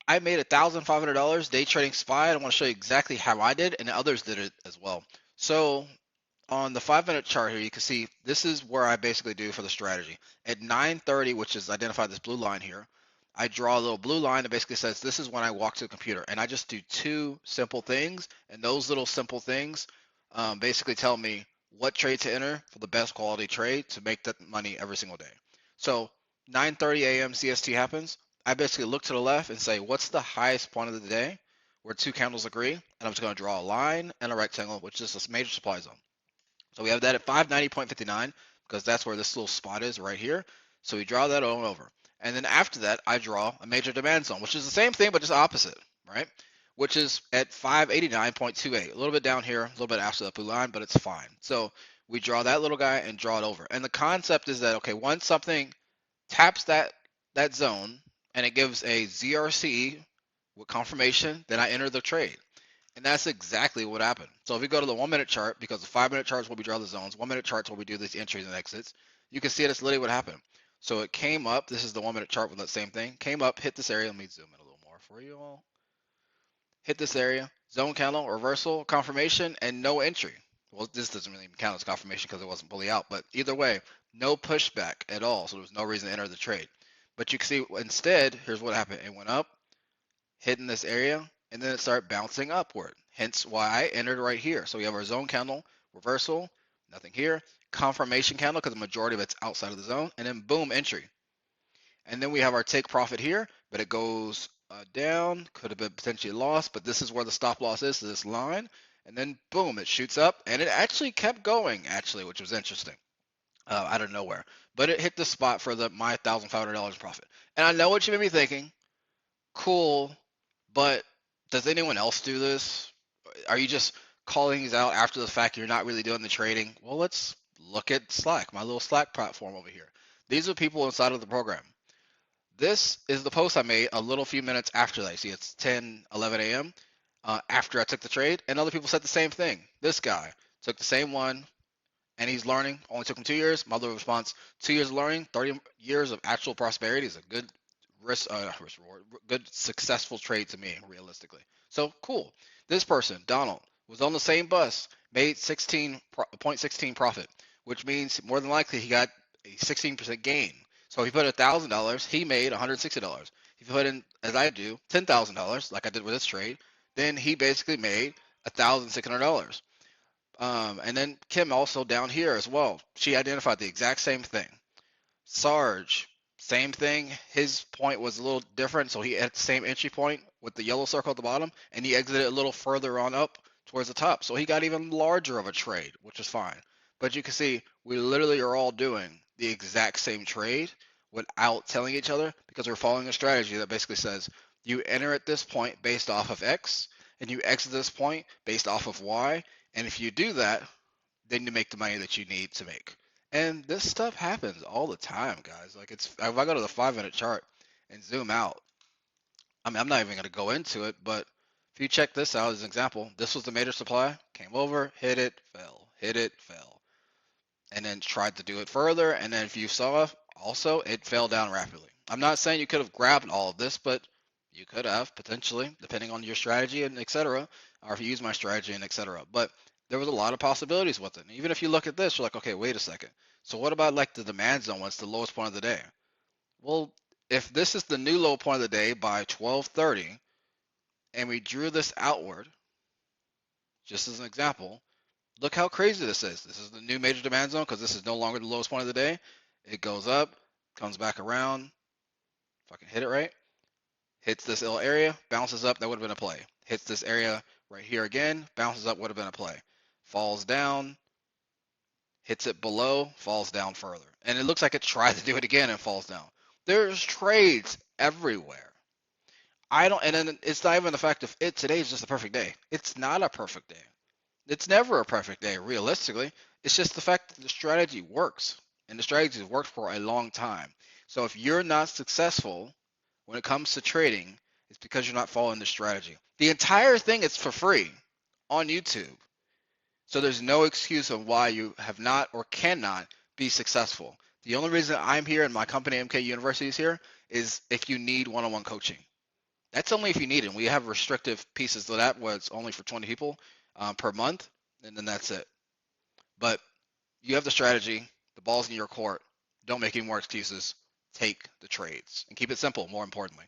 I made $1,500 day trading SPY. I want to show you exactly how I did, and others did it as well. So on the 5 minute chart here, you can see this is where I basically do for the strategy. At 9:30, which is identified this blue line here, I draw a little blue line that basically says this is when I walk to the computer, and I just do two simple things, and those little simple things basically tell me what trade to enter for the best quality trade to make that money every single day. So 9:30 a.m. CST happens. I basically look to the left and say, what's the highest point of the day where two candles agree? And I'm just going to draw a line and a rectangle, which is a major supply zone. So we have that at 590.59 because that's where this little spot is right here. So we draw that on over. And then after that, I draw a major demand zone, which is the same thing, but just opposite, right? Which is at 589.28, a little bit down here, a little bit after the blue line, but it's fine. So we draw that little guy and draw it over. And the concept is that, okay, once something taps that zone and it gives a ZRC with confirmation, then I enter the trade. And that's exactly what happened. So if we go to the 1 minute chart, because the 5 minute charts where we draw the zones, 1 minute charts where we do these entries and exits, you can see that's literally what happened. So it came up, this is the 1 minute chart with that same thing, came up, hit this area, let me zoom in a little more for you all. Hit this area, zone candle, reversal, confirmation, and no entry. Well, this doesn't really even count as confirmation because it wasn't fully out, but either way, no pushback at all. So there was no reason to enter the trade. But you can see instead, here's what happened. It went up, hitting this area, and then it started bouncing upward. Hence why I entered right here. So we have our zone candle, reversal, nothing here, confirmation candle because the majority of it's outside of the zone, and then boom, entry. And then we have our take profit here, but it goes down, could have been potentially lost, but this is where the stop loss is, to this line. And then boom, it shoots up, and it actually kept going, actually, which was interesting. Out of nowhere. But it hit the spot for my $1,500 profit. And I know what you may be thinking. Cool, but does anyone else do this? Are you just calling these out after the fact? You're not really doing the trading? Well, let's look at Slack, my little Slack platform over here. These are people inside of the program. This is the post I made a little few minutes after that. You see, it's 10, 11 a.m. After I took the trade, and other people said the same thing. This guy took the same one, and he's learning. Only took him 2 years. My little response: 2 years of learning, 30 years of actual prosperity is a good risk reward, good successful trade to me, realistically. So cool. This person, Donald, was on the same bus, made 16.16 profit, which means more than likely he got a 16% gain. So if he put $1,000, he made $160. If you put in, as I do, $10,000, like I did with this trade, then he basically made $1,600. And then Kim also down here as well. She identified the exact same thing. Sarge, same thing. His point was a little different, so he had the same entry point with the yellow circle at the bottom, and he exited a little further on up towards the top. So he got even larger of a trade, which is fine. But you can see we literally are all doing the exact same trade without telling each other because we're following a strategy that basically says you enter at this point based off of X, and you exit this point based off of Y. And if you do that, then you make the money that you need to make. And this stuff happens all the time, guys. Like if I go to the 5 minute chart and zoom out, I mean, I'm not even going to go into it, but if you check this out as an example, this was the major supply, came over, hit it, fell, and then tried to do it further. And then if you saw also, it fell down rapidly. I'm not saying you could have grabbed all of this, but you could have potentially, depending on your strategy and etc. Or if you use my strategy and etc. But there was a lot of possibilities with it. And even if you look at this, you're like, okay, wait a second. So what about like the demand zone when it's the lowest point of the day? Well, if this is the new low point of the day by 12:30, and we drew this outward, just as an example, look how crazy this is. This is the new major demand zone because this is no longer the lowest point of the day. It goes up, comes back around. If I can hit it right, hits this little area, bounces up, that would have been a play. Hits this area right here again, bounces up, would have been a play. Falls down, hits it below, falls down further. And it looks like it tried to do it again and falls down. There's trades everywhere. I don't, and then it's not even the fact of it today is just a perfect day. It's not a perfect day. It's never a perfect day, realistically. It's just the fact that the strategy works. And the strategy has worked for a long time. So if you're not successful when it comes to trading, it's because you're not following the strategy. The entire thing is for free on YouTube. So there's no excuse of why you have not or cannot be successful. The only reason I'm here and my company MK University is here is if you need one-on-one coaching. That's only if you need it. We have restrictive pieces to that where it's only for 20 people per month, and then that's it. But you have the strategy. The ball's in your court. Don't make any more excuses. Take the trades and keep it simple. More importantly.